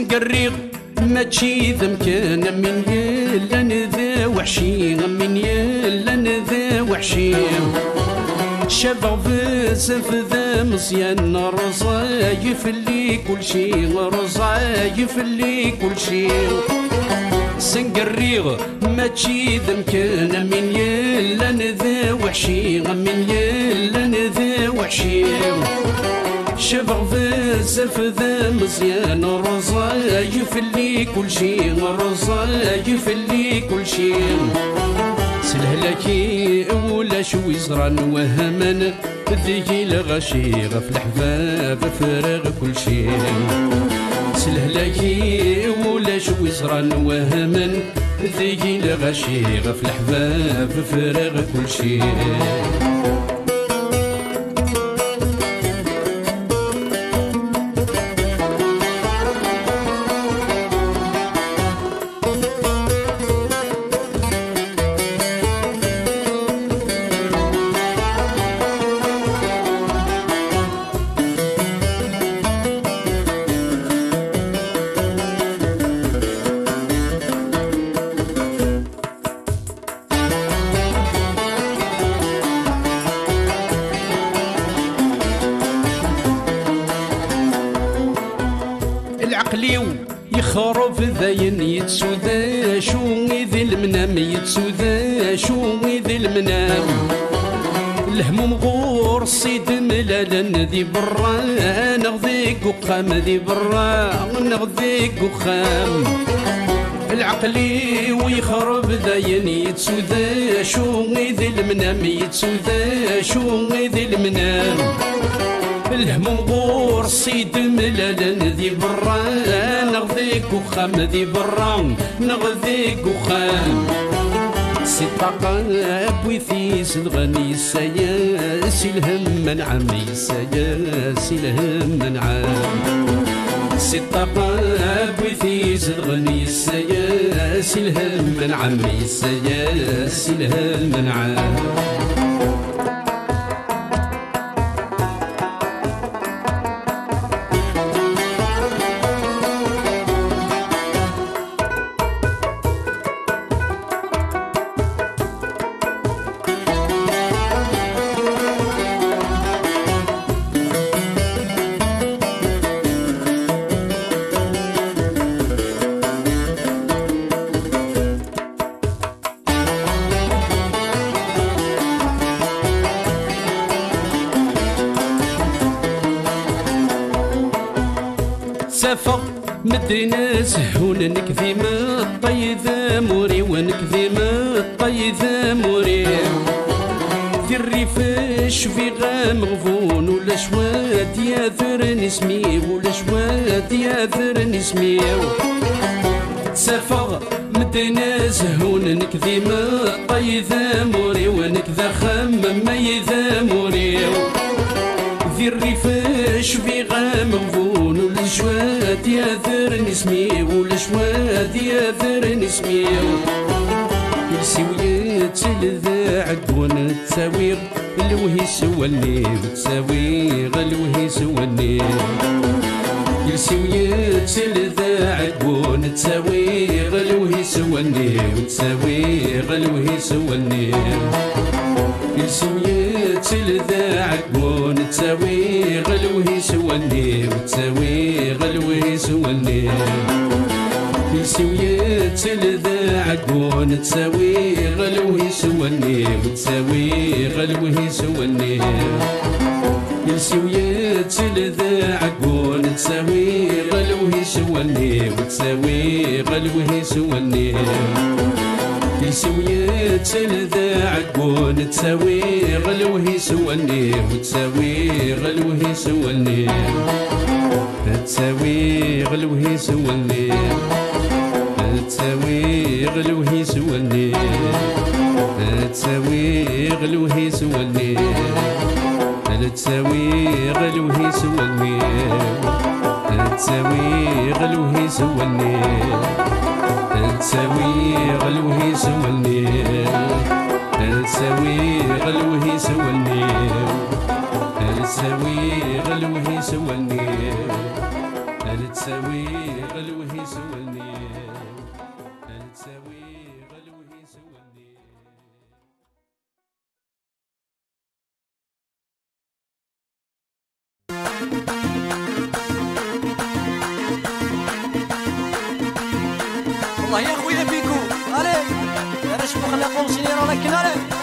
سنقريغ ماشي ذا مكان من يلان ذا وحشي من يلان ذا وحشي شبغ بزاف ذا مزيان رصايف اللي كل شي رصايف اللي كل شي سنقريغ ماشي ذا مكان من يلان ذا وحشي من يلان ذا وحشي شبغ بزاف ذا مزيان رصايف اللي كل شي رصايف اللي كل شي سلهلكي ولا شوي زران وهمن ذيكي لغشي غف الحباب فراغ كل شي سلهلكي ولا شوي زران وهمن ذيكي لغشي غف الحباب فراغ كل شي العقليو يخرب ذاين يتسودا شو ذي المنام يتسودا شو ذي المنام الهموم غور صيد ملالا ذي برا نغذيك وقام ذي برا نغذيك وخام العقلي ويخرب ذاين يتسودا شو ذي المنام يتسودا شو ذي المنام الهموم غور صيد ملالا ذي برا نغذيك وخام ذي برا نغذيك وخام سيطاقة بويثيس الغني السياس الهم من عمي السياس الهم من عام سيطاقة بويثيس الغني السياس الهم من عمي السياس الهم من عام سافر مدري ناس هون نكذي ما الطيذ موري ونكذي ما الطيذ موري في الريفاش في غام غفون ولا شواد ياثر نسمي ولا شواد ياثر نسمي سافر مدري ناس هون نكذي ما الطيذ موري ونكذا خام ما يذا موري في الريفاش في غام غفون ولا شواد ياثر نسمي ولا شواد ياثر نسمي يلسويات الذاعد ونتساوي الوهي سوالني وتساوي الوهي سوالني يلسويات الذاعد ونتساوي الوهي سوالني وتساوي الوهي سوالني يلسويات الذاعد ونتساوي غلوه سوالني وتساوي غلوه سوالني يلسويات الذاعد ونتساوي غلوه سوالني وتساوي غلوه سوالني يلسويات الذاعد ونتساوي غلوه سوالني وتساوي غلوه سوالني يلسويات الذاعد ونتساوي غلوه سوالني وتساوي غلوه سوالني تساوي غلوه سوالني تساوي غلوه سوالني تساوي غلوه سوالني تساوي غلوه سوالني تساوي غلوه سوالني تساوي غلوه سوالني تساوي غلوه سوالني تساوي غلوه سوالني تساوي غلوه ساوي غلوه سوني والله يا خويا بيكو الي انا شوفو خلينا نقول رانا كنا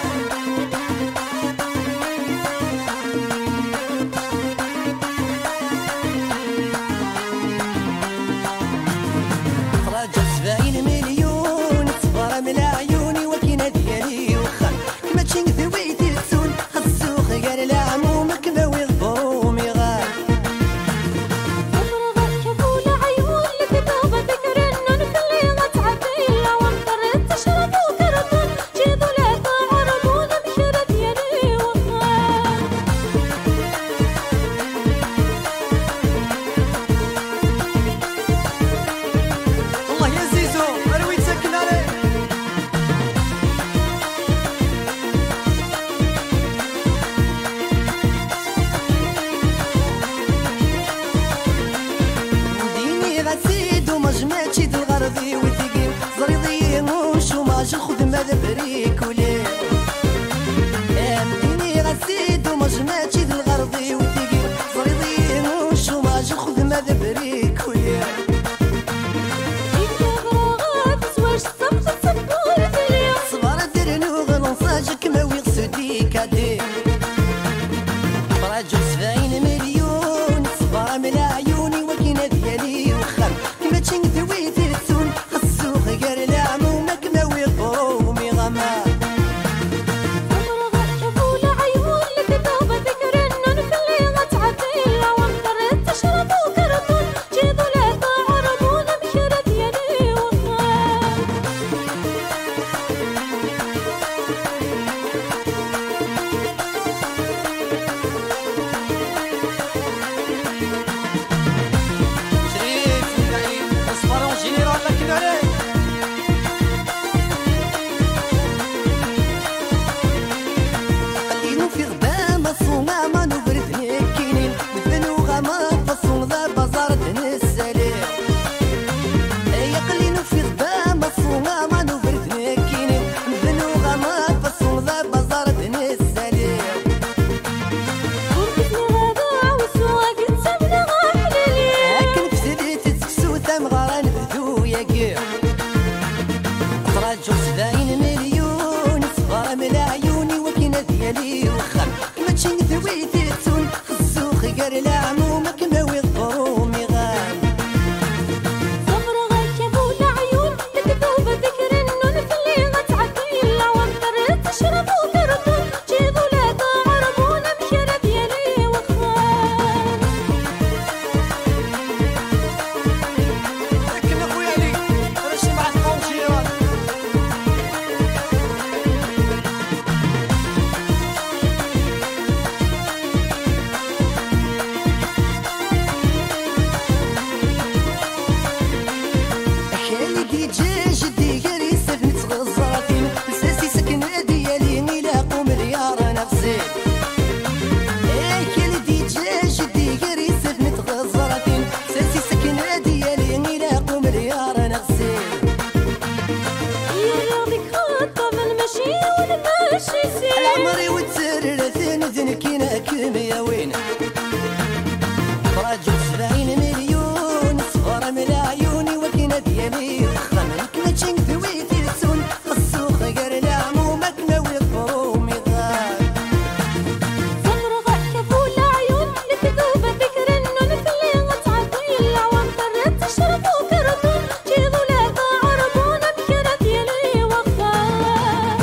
خذ ماذا بريك وليه امديني غسيد ومجمعتي ذي الغرضي وتيجي صريضي وشوماج خذ ماذا بريك وليه صبر درنو غنصاجك ما ويغسديك عدي راجل 70 مليون صبر من عيوني وكينا ديالي وخم كما تشنكذوي ترسون خصو غير العمو ماك ويقومي غما العمري وتسرر ثنذن كينا كميا وين راجل 70 مليون صفر من عيوني وكينا ديالي خمن كنا تشنكذوي ترسون خصو غير العمو ماكنا ويقرومي غار صبر غاك فول عيون لتذوب ذكر انو نفلي غتعطي العوام طرت تشرب وكرتون جيضو لا تعرفون بكرة ديالي وخار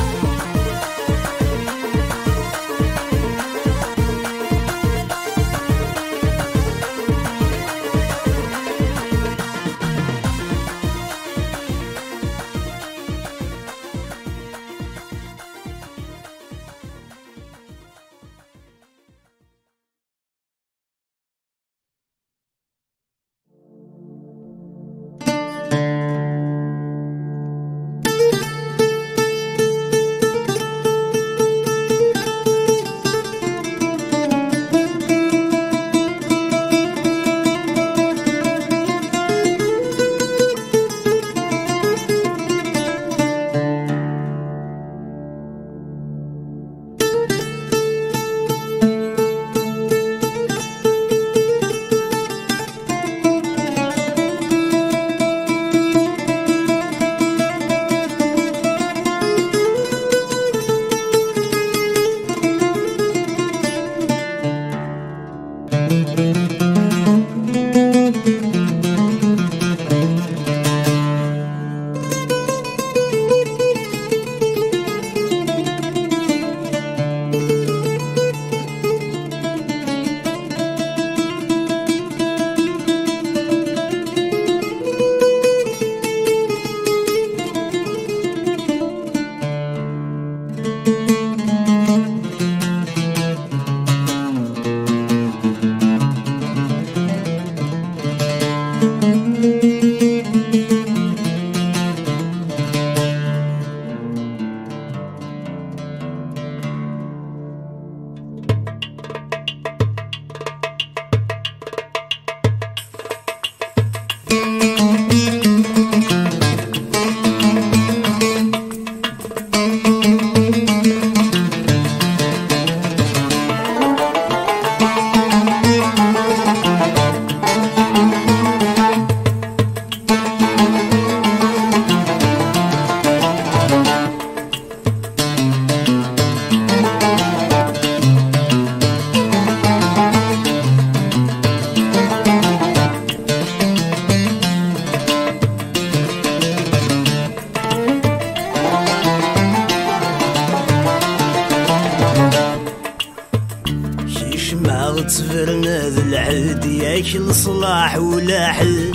تفرنا ذا العهد ياك الصلاح ولا حل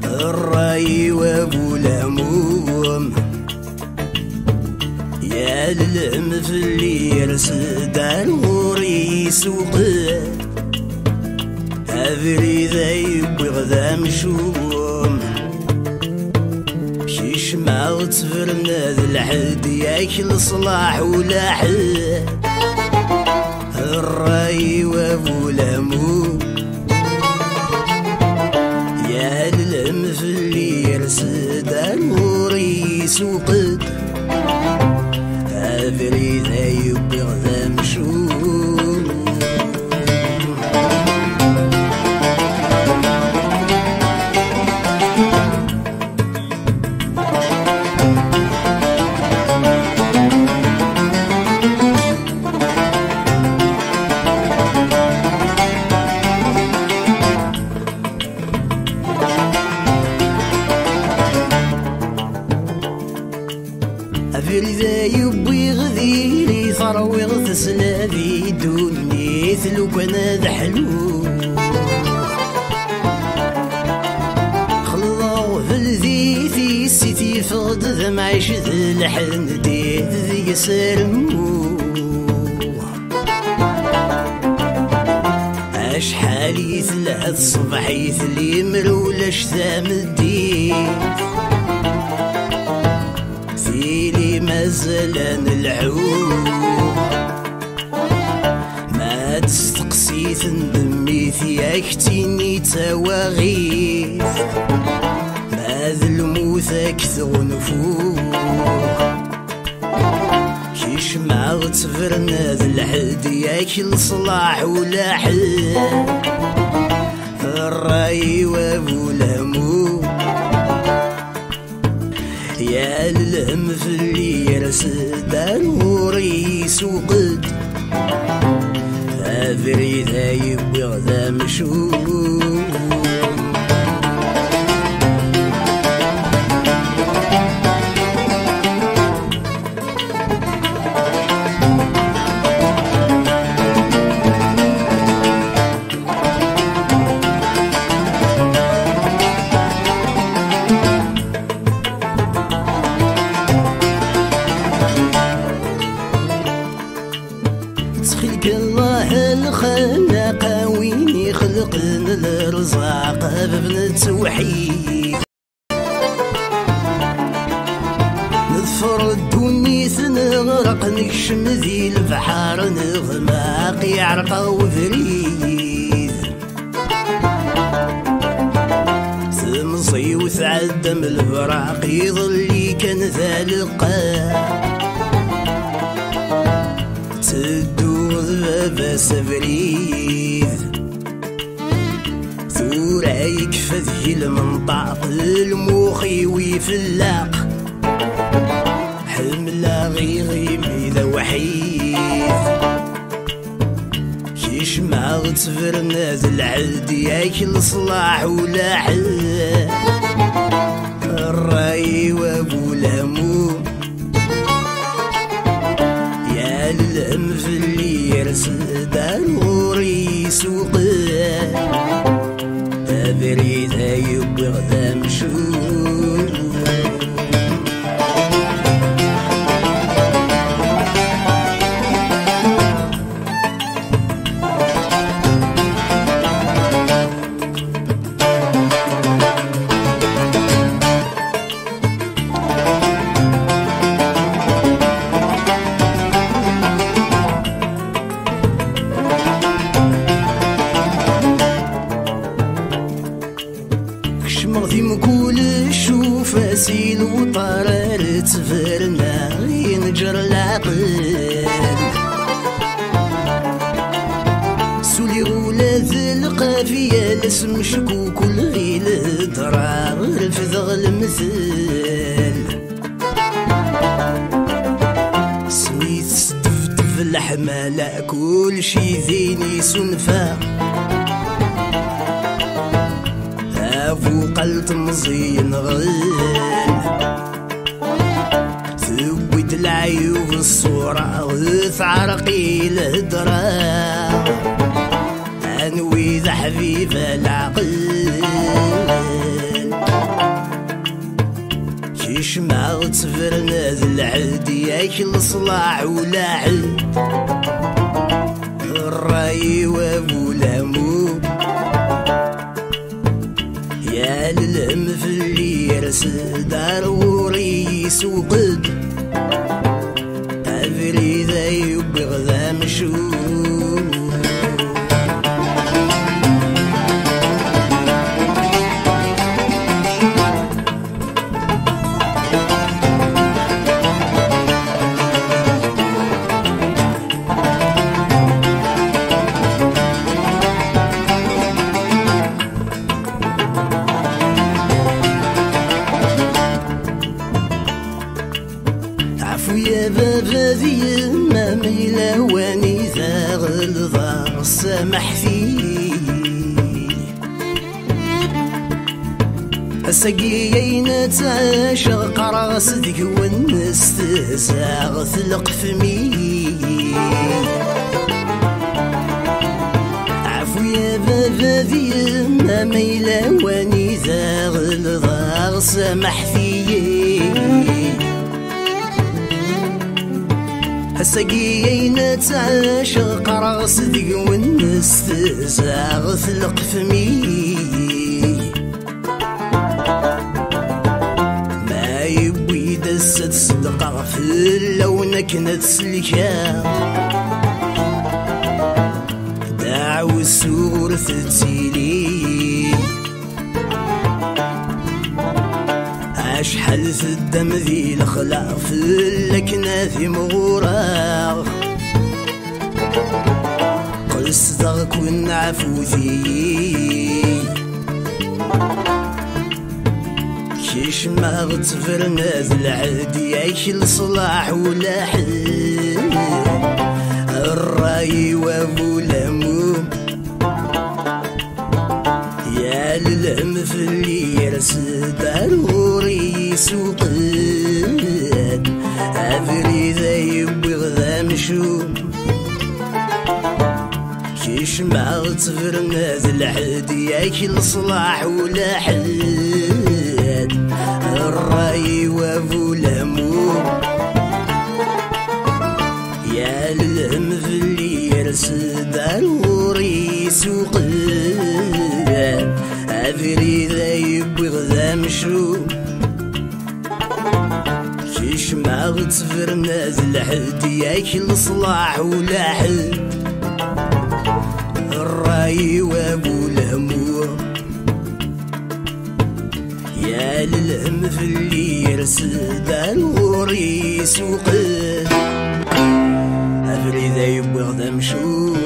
الراي وابو الهموم يا للعم في اللي يرسد الغوري سوقه هذري ذا يبوي غدا مشوم شيش ما تفرنا ذا العهد ياك الصلاح ولا حل الراي وابو الهموم يا للعم في اللي يرسد الغوري سوقد هذري ذا يبوي غدا مشوم أفير ذا يبوي غذيري ثروي غتسلا في دونيث لو كان ذا حلو خلضو في الذيثي السيتي فقد ذا معيش ذا الحن ديث ذي يسرمو أشحالي ثلاث صبحيث اللي مرولاش ذا مديث سيلي مازال العود ما تستقسي تندمي ثياك تيني تواغيث ما ذلموثك ثغنفو كيش ما غتفرنا ذا الحد ياك الصلاح ولا حل الراي وابو الهموم يا للهم في اللي يرسد الغوري سوقد هذري ذا يبوي غدا مشوم خلق الله الخلاق وين يخلقنا الرزاق بابن التوحيد نظفر الدنيا نغرق نكشم ذي البحر نغماق يعرق وفريد تمصي وتعدم البراق يظل كان ذا لقاء بابا سفريد ثورايك فذي المنطاق الموخي ويفلاق حملا غيغي ميدا وحيد كيش ما غتفرنا ذا العهد ياك الصلاح ولا حل الراي وابو الهموم يا للهم في اللي يرسد الغوري سوقه هذري ذا يبوي غدا مشوم مغذي مكول شوف اسيل وطرار تفرنا ينجر العقل سولي ولاد القافية لاسم شكوك والغيل درار رفض المثل سويت ستفتف الحمالة كل شي ذيني سنفا فوق التمزين غل ثبت العيوب الصورة وثعرقي الهدرة حبيب العقل كيش ما تفرنا ذي العهد ياك الصلاع والعهد الراي وابو لامو يا للهم في اللي يرسل دار وريس وقد أفري ذا يبغ ذا مشهور يا بابا ذي ما ميلا واني ذا غلظة سامح فيه السقيين تعشق راسك والنستزاغ ثلق فمي عفو يا بابا ذي ما ميلا واني ذا غلظة سامح فيه السقيين تعشق راسك والنستزاغ ثلق فمي ما يبوي دست صدقة في لونك نتسلكا داعو السور تتسيلي أشحال في الدم ذي الخلاف في اللكنة ذي مغوراغ قصدك والنعفو ذي كيش ما غتفرنا ذي العهد ياك الصلاح ولا حل الراي وابو لاموم يا للهم في اللي يرسل ضروري سوقد أفري ذا يبغ ذا مشوم كيش ما غتفرنا ذي العهد ياك الصلاح ولا حد الراي وابو لاموم يا للهم في اللي يرسل ضروري سوقد أفري ذا يبغ ذا مشروم كيش ما غتفرنا ذي العهد ياك الصلاح ولا حد الراي وابو لاموم يا للهم في اللي يرسل ضروري سوقد أفري ذا يبغ ذا مشروم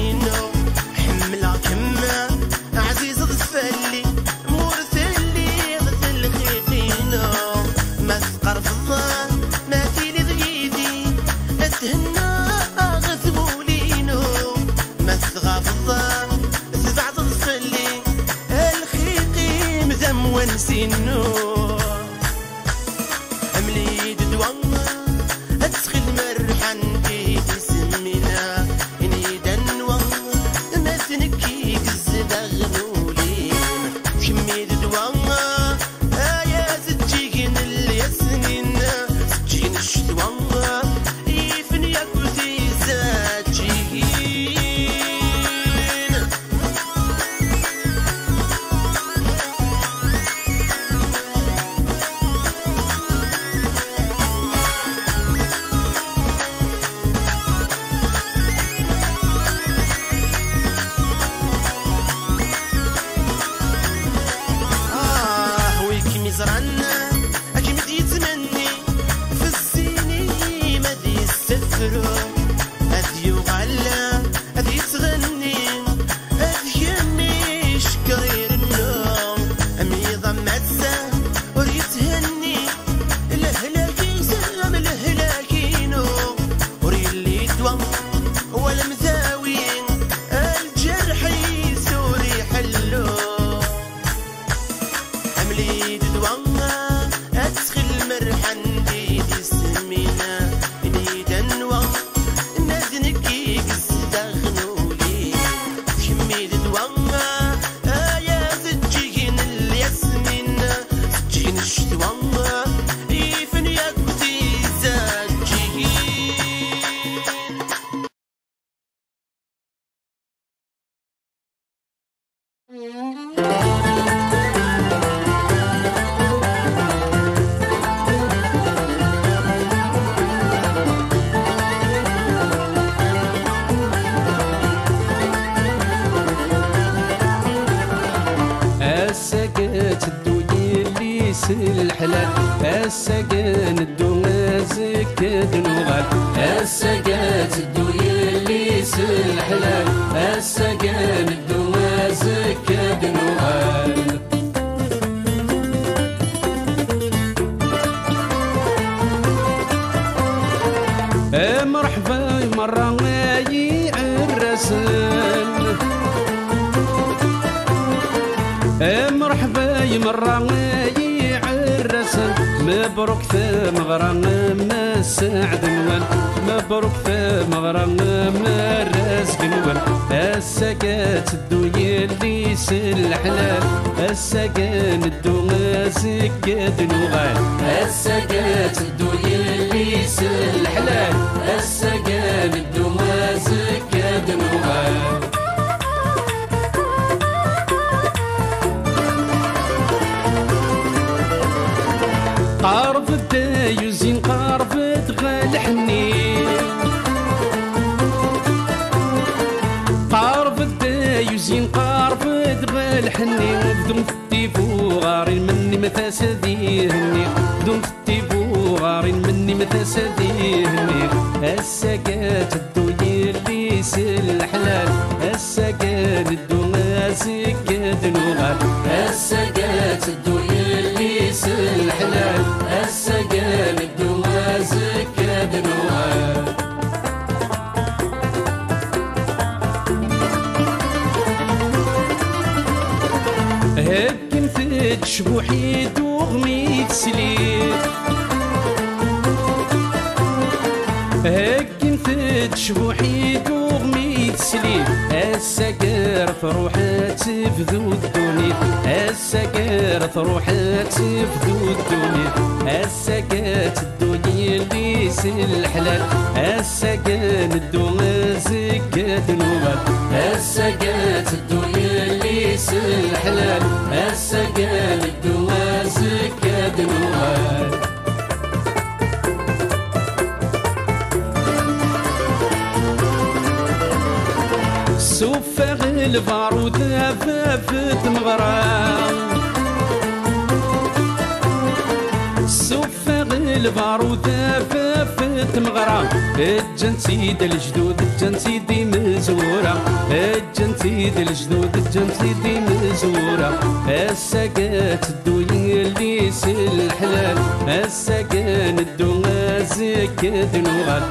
ونسينو حملة كما عزيزة تفلي مرثلي غثل خيقينو ما تقرب الظن ما تيلي ضيدي اتهنى غثمولينو ما تغاب الظن تبعت تفلي الخيقي مذم ونسينو أملي ددوان أدخل مرحن كي تسمينا إني دنوان ما تنكي قزد أغنولين كمي ددوان يا سجين اللي سنين سجين الشتوان يفن ياكل تيزاجين زرعنا أكيد يتمني في السنين ما دي يستثرو هذي يغلى هذي يتغني هذي يمي شكرير النوم أمي ضمت سام وريت هني الهلاكي سام الهلاكينو وري اللي دوام ولا مذاوين الجرح يسوري حلو أملي ددوان أدخل مرحن ديدي سمينا إني دنوان نازنكي قصد أغنولي كمي ددوان يا سجين الياسمين سجين الشتوان يفن ياكوتي زاجين السكات الدوي اللي سالحلال السكان الدوي زكاد نوغال السكات الدوي اللي سالحلال السكان الدوي زكاد نوغال مرحبا مرة غاي الرسل مرحبا مرة غاي الرسل مبروك ثمغرة ما سعد نوال مبروك ثمغرة ما رزق نوال السكات الدوي اللي سالحلال السكان الدوي زكاد نوغال السكات الدوي اللي سالحلال السكان الدوي زكاد نوغال قارف الدايوزين قارف تغال حنين قارف الدايوزين قارف تغال حنين بدون فتيفو غارين مني متاسديهني بدون فتيفو غارين مني متاسديهني السكات الدوي اللي سالحلال السكان الدوي زكاد نوغال السكات الدوي اللي سالحلال السكان الدوي زكاد نوغال هكا مثل شبوحي دوغمي تسليت هكا مثل شبوحي دوغمي تسليت السكر تروحات تفذو الدنيا السكر تروحات تفذو الدنيا السكات الدنيا اللي سالحلال السكان الدوي زكاد نوغال السكات الدنيا اللي سالحلال السكان الدوي زكاد نوغال سوفاغ البارود فافت مغرام سوفاغ البارود فافت مغرام الجن سيد الجدود الجن سيدي مزورة الجنتي ذي الجدود الجنتي ذي مزورة الساقات الدوية اللي سالحلال الساقان الدوغا زكاد نوغال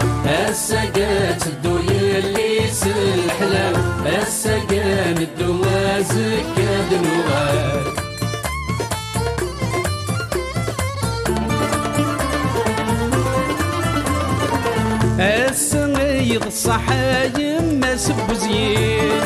الساقات الدوية اللي سالحلال الساقان الدوغا زكاد نوغال السنيد الصحايم ما سبو زين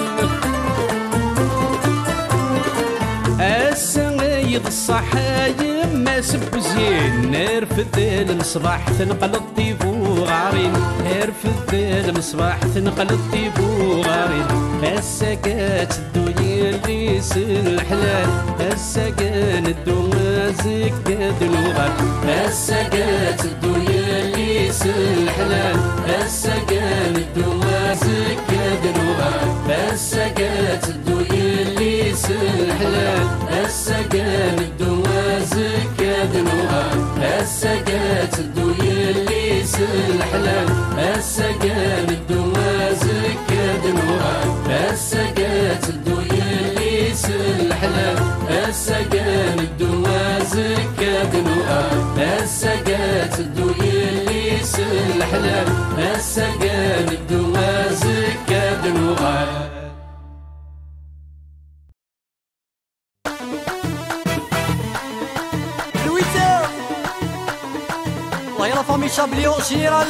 السنيد الصحايم ما سبو زين نرفد المصباح تنقل الطيبو غارين نرفد المصباح تنقل الطيبو غارين الساقات الدنيا اللي سالحلال الساقان الدنيا زكاد نوغال الساقات الدنيا اللي سالحلال الساقان الدنيا زكاد نوغال الساقات الدنيا اللي سالحلال الساقان الدنيا زكاد نوغال الساقات الدنيا اللي سالحلال الساقان الدنيا زكاد نوغال الساقات الدنيا اللي سالحلال الساقان الدنيا زكاد نوغال الساقات الدنيا اللي سالحلال الساقان الدنيا زكاد نوغال والله يلا فامي شابليو شيرا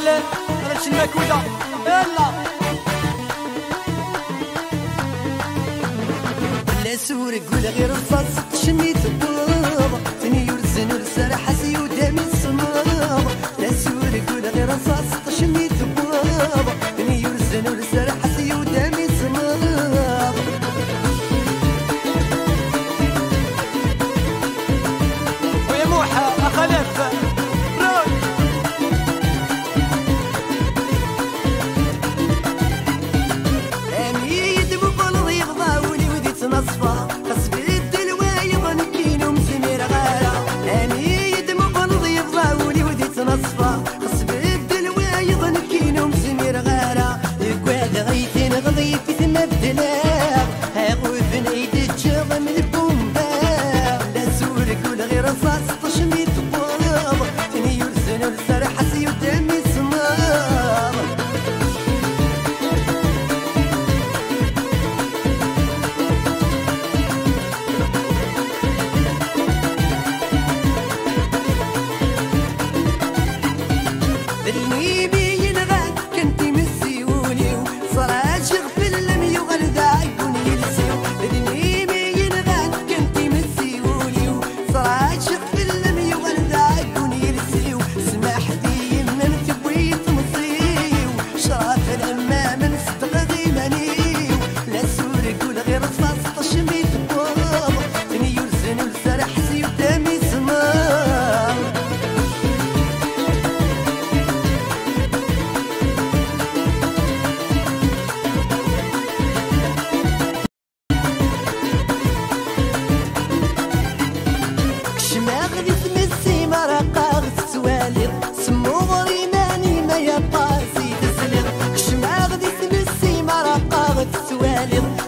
هادشي الماكودة يلا لا سورك ولا غير رصاص شميت الطوبة ثاني يرزن ورسال حسي ودامي الصنابة لا سورك ولا غير رصاص شميت الطوبة ثاني يرزن ورسال حسي ودامي الصنابة ويا موحى أخلف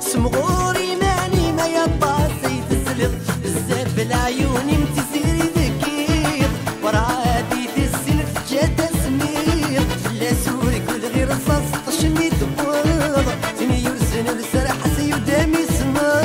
سمغوري ماني ما يبقى سيد الزلق بزاف العيون امتسيري ذكير ورعادي في السن في جادة سمير لا سوري كل غير رصاص طشمي تقوض تني يرسن السرح سيودامي سمار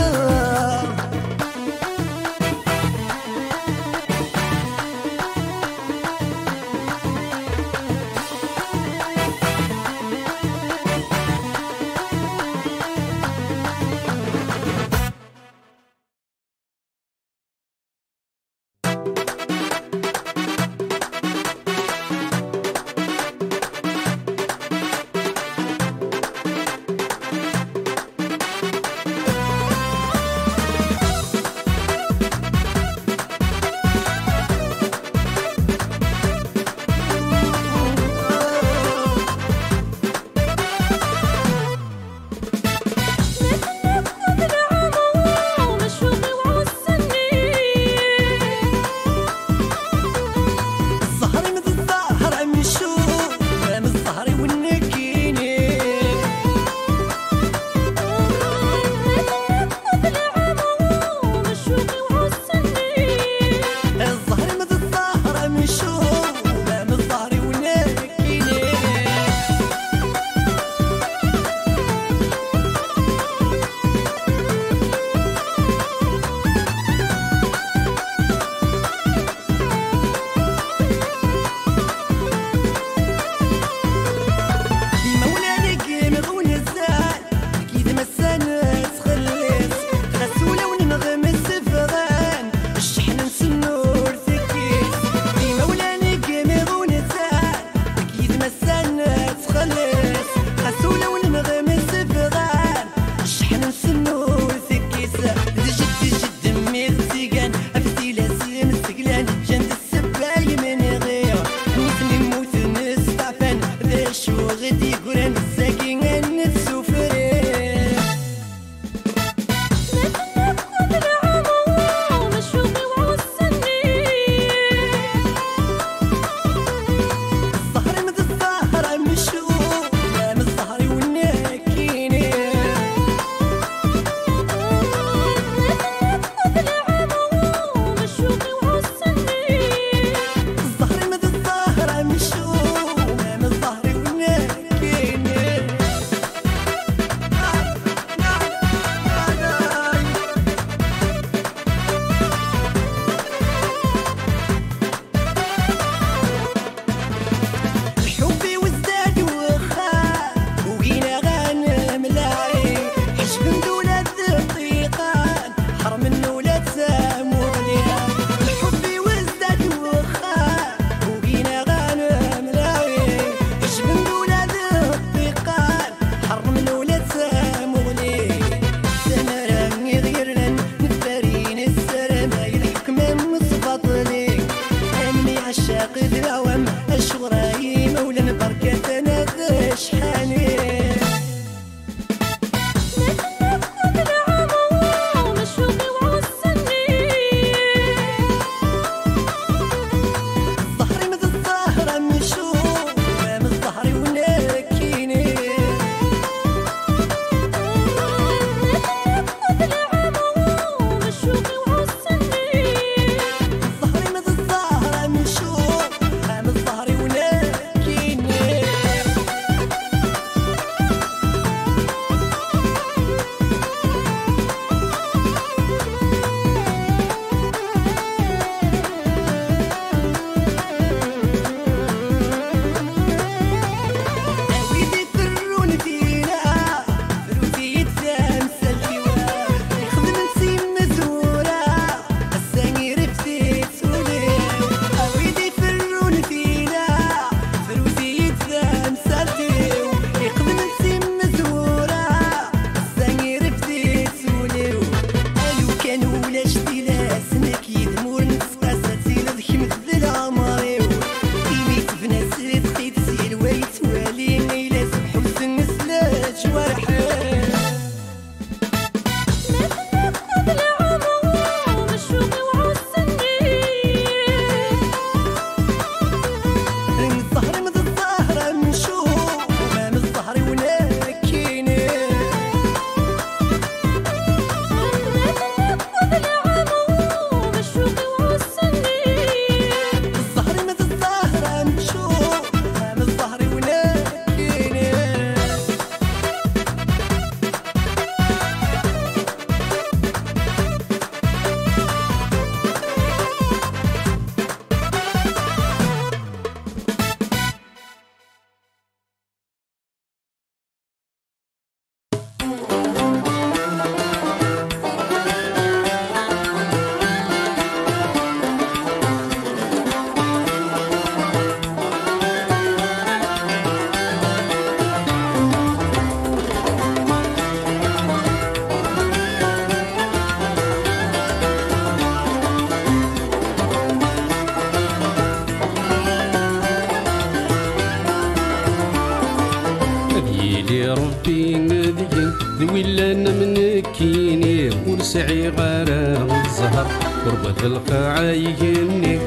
ولا نمنكيني ورسعي غارة الزهر قربة القاعة يجني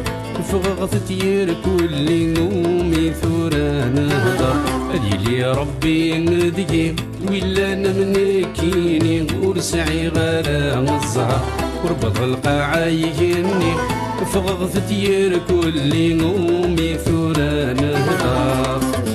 فغغت تير كل نومي ثورة نهضر لي ربي ندقي ولا نمنكيني ورسعي غارة الزهر قربة القاعة يجني فغغت تير كل نومي ثورة نهضر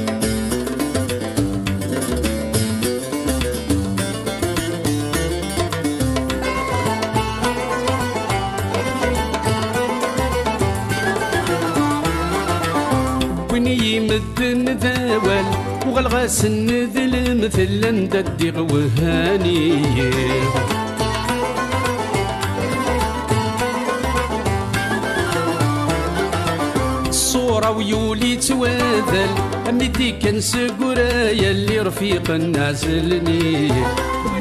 يمدن ذاول وغلغاس النذل مثل نددي غوهاني الصورة ويولي تواذل أمدي كان سقرايا اللي رفيق نازلني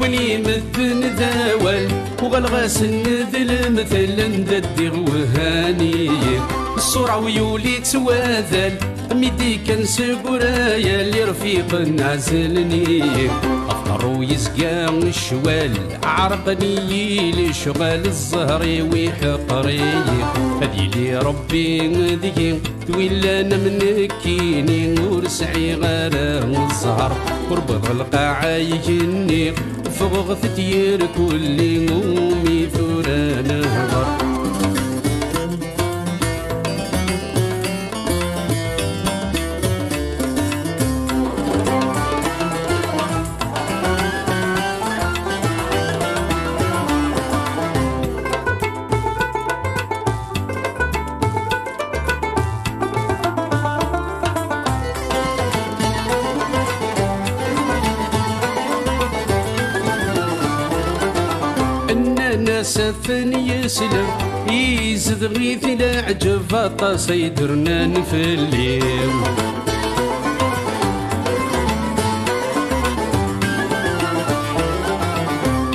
بني يمدن ذاول وغلغاس النذل مثل نددي غوهاني الصورة ويولي تواذل ميدي كان سقرايا اللي رفيق نازلني أفطر ويزقى الشوال عرقني لشغال الزهري ويحقري هدي لي ربي ذي ولا نمنكيني ورسعي غارة الزهر قرب القاعة يجني فغغ ثتير كل نومي ثورة نهضر سفن يسلم يزد غيث لا عجب فطاس يدرنا نفليم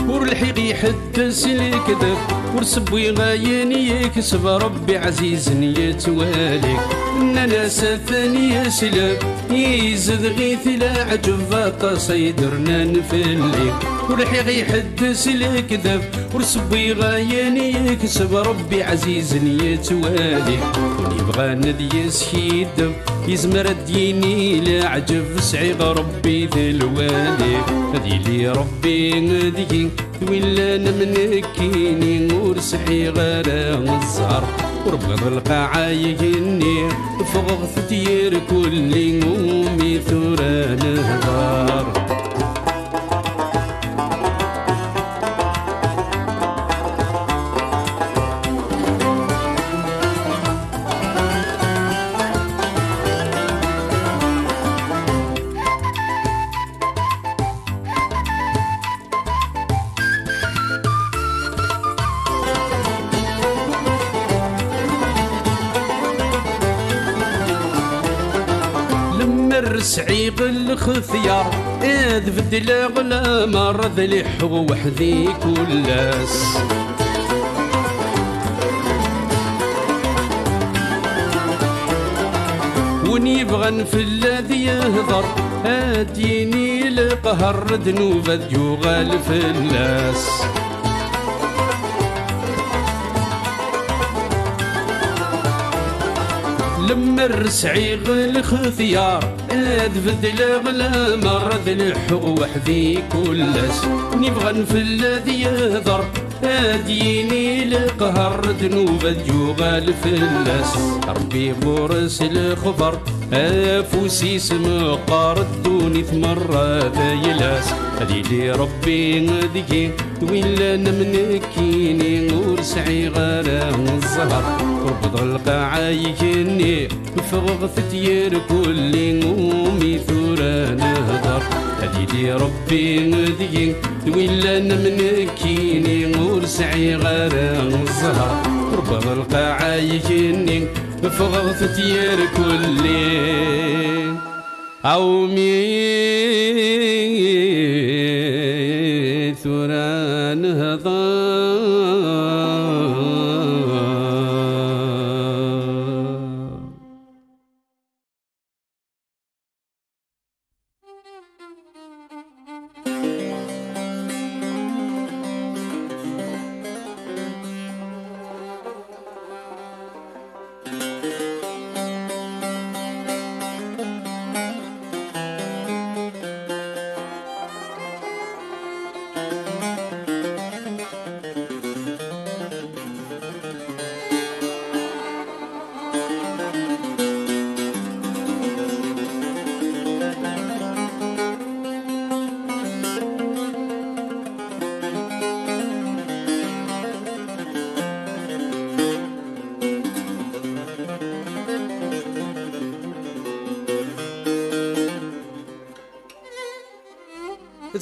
ورلحيق يحدث الكذب ورسبوي غاين يكسب ربي عزيز يتواليك اننا سفن يسلم يزد غيث لا عجب فطاس يدرنا نفليم ورحيق يحدث الكذب ورسبي غاين يكسب ربي عزيز يتوالي ونبغى ندي يسيد يزمر الديني لا عجب سعيغ ربي ذي الوالي هدي لي ربي ندي ولا نمنكيني ورسحي غير الزهر وربغ القاعة يجني فغغ ثتير كل نومي ثورة نهضر سعيق الخثيار إذ بدل غلا مرض لحو وحذي كلاس ونيبغى في الذي يهضر هاديني القهر ذنوب يغال في الناس لما الرسعيغ الخثيار ادفد الغلا مرض الحق وحدي كلاس نبغى في الذي يهضر هاديني القهر ذنوب الجوغال في الناس ربي بورس الخفر افوسي سم قارد دوني ثمرة ذيلاس هدي لي ربي ندكي ولا نمنكيني ورسعي غالا الزهر ربض القاعة يجني فغغ ثتير كل نومي ثورة نهضر هدي لي ربي ندكي ولا نمنكيني ورسعي غالا الزهر ربض القاعة يجني فغغ ثتير كل أو ثورة نهضر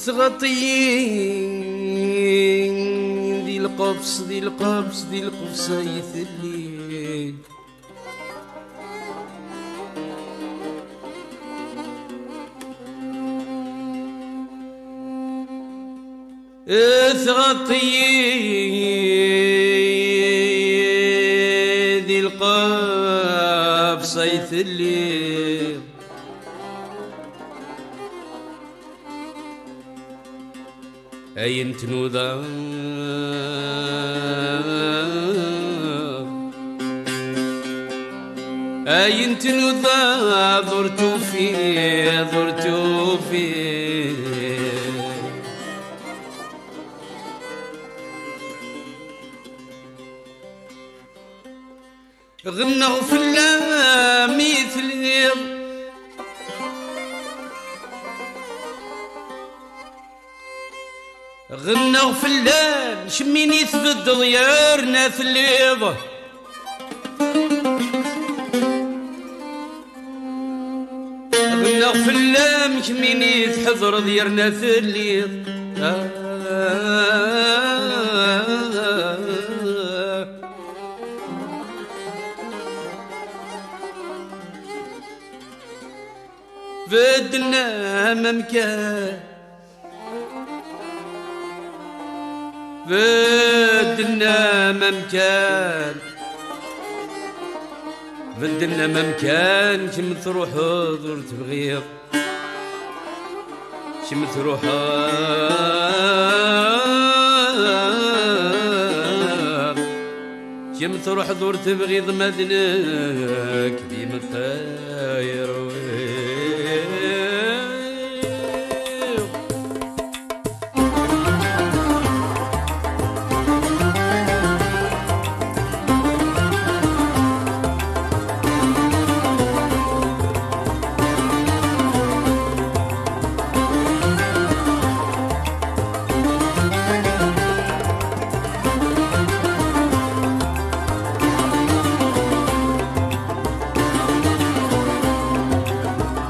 تغطيين ذي القفص ذي القفص ذي القفص يثلي تغطيين ذي القفص يثلي أين تنوضا أين تنوضا ضرتو فيه ضرتو فيه غنوا في اللام مثل غنوا في الليل شمين يثبت ضيارنا في الليض غنوا في الليل شمين يتحضر ضيارنا في الليض بدنا ممكن بدنا ممكان بدنا ممكان كم تروح دور تبغيض كم تروح كم تروح دور تبغيض مدنك ديما طاير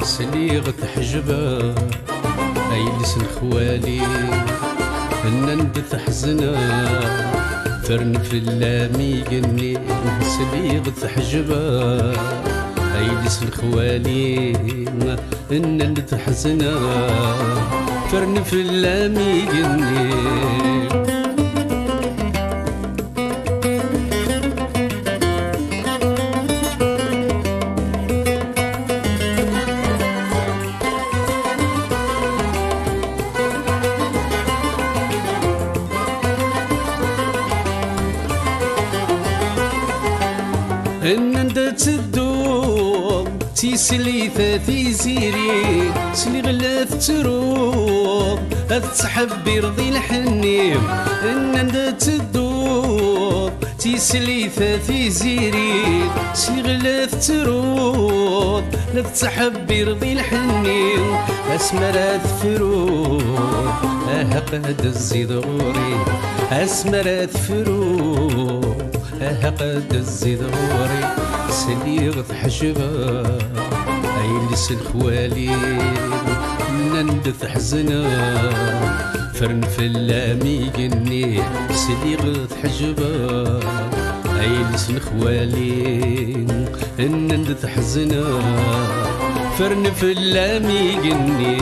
سليغة حجبة أي لسن خوالي نندث حزنا فرن في اللامي قني سليغة حجبة أي لسن خوالي نندث حزنا فرن في اللامي قني إن تدوم تيسلي ثاثي زيري سلي غلاث تروم أتسحب برضي الحنيم إن تدوم تيسلي ثاثي زيري سلي غلاث تروم أتسحب برضي الحنيم أسمرات فروم قد الزيد غوري أسمرات فروم قد الزيد غوري سليغة حجبة أي لسن خوالي نندث حزنا فرن في اللامي قني سليغة حجبة أي لسن خوالي نندث حزنا فرن في اللامي قني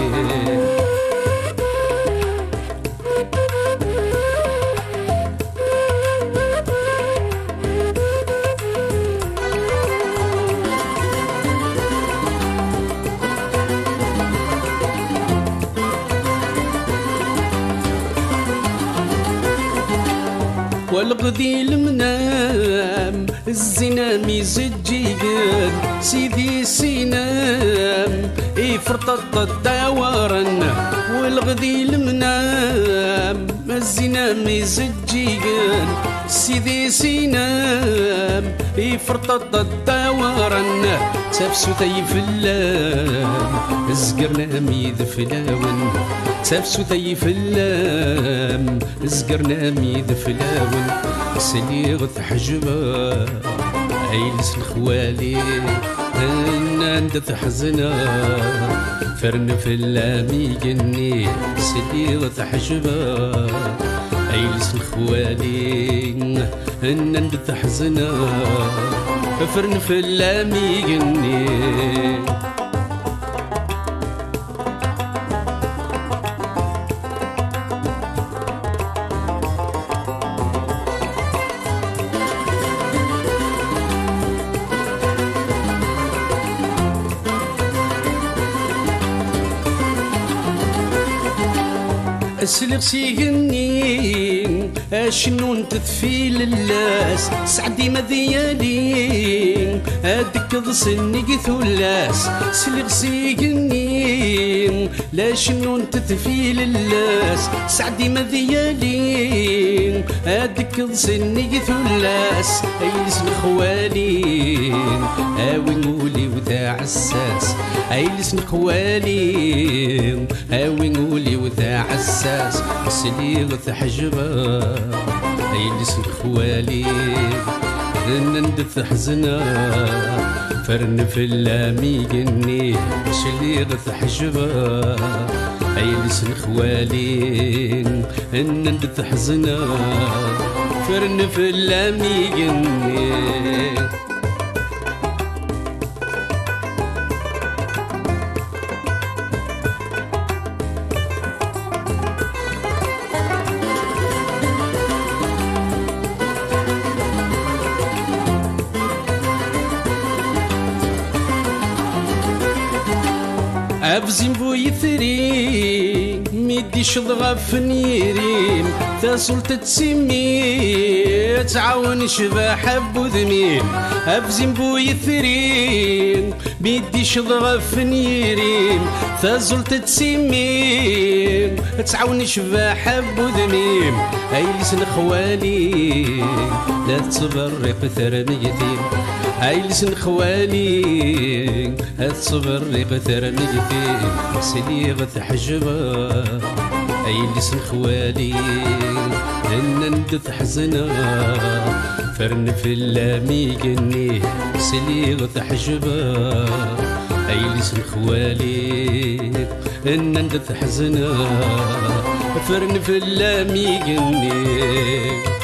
والغذي المنام الزنام يزجيقن سيدي سينام يفرطط الدورن والغذي المنام الزنام يزجيقن سيدي سينام يفرطط الدورن تفسو طيف اللام زقرنا ميد فلاون تفسو طيف اللام زقرنا ميد فلاون سليغة حجبة عيلس الخوالي ندث حزنا فرن في اللامي جني سدي حجبة أيلس الخوالي ندث حزنا فرن في اللامي جني اسلق سيغني اشنو نتثفي للاس سعدي مذيالي ادك ضسني ثلاس سلق سيغني لا شنو نتثفي للاس سعدي مذيالي ادك ضسني ثلاس ايلس الخوالي اوي نقولي وذا عساس ايلس الخوالي اوي نقولي وذا عساس سليغ حجبة ايلس الخوالي ندث حزنا فرن في اللامي جني سليغ حجبة ايلس الخوالي ندث حزنا فرن في اللامي جني أبزين بوي ثري ميدي شضغف نيرين تصلت تسمي تعاون شباح بوذمين أبزين بوي ثري ميدي شضغف نيرين تصلت تسمي تعاون شباح بوذمين أيلس الخوالي لا تبرق ثرنيتين أيلس الخوالي تصبر غثر نجتي سليغة حجبة أيلس الخوالي ندث حزنا فرن في اللامي جني سليغة حجبة أيلس الخوالي ندث حزنا فرن في اللامي جني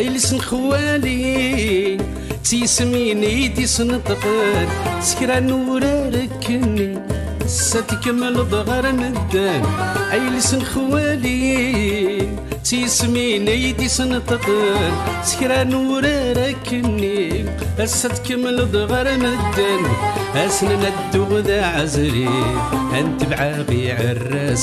أيلس خوالي تيسميني يدي سنطقان سكرا نورا ركني ستكمل ضغر مدان أيلس خوالي تيسميني يدي سنطقان سكرا نورا ركني ستكمل ضغر مدان أسنن الدغ ذا عزري أنت بعاقي عراس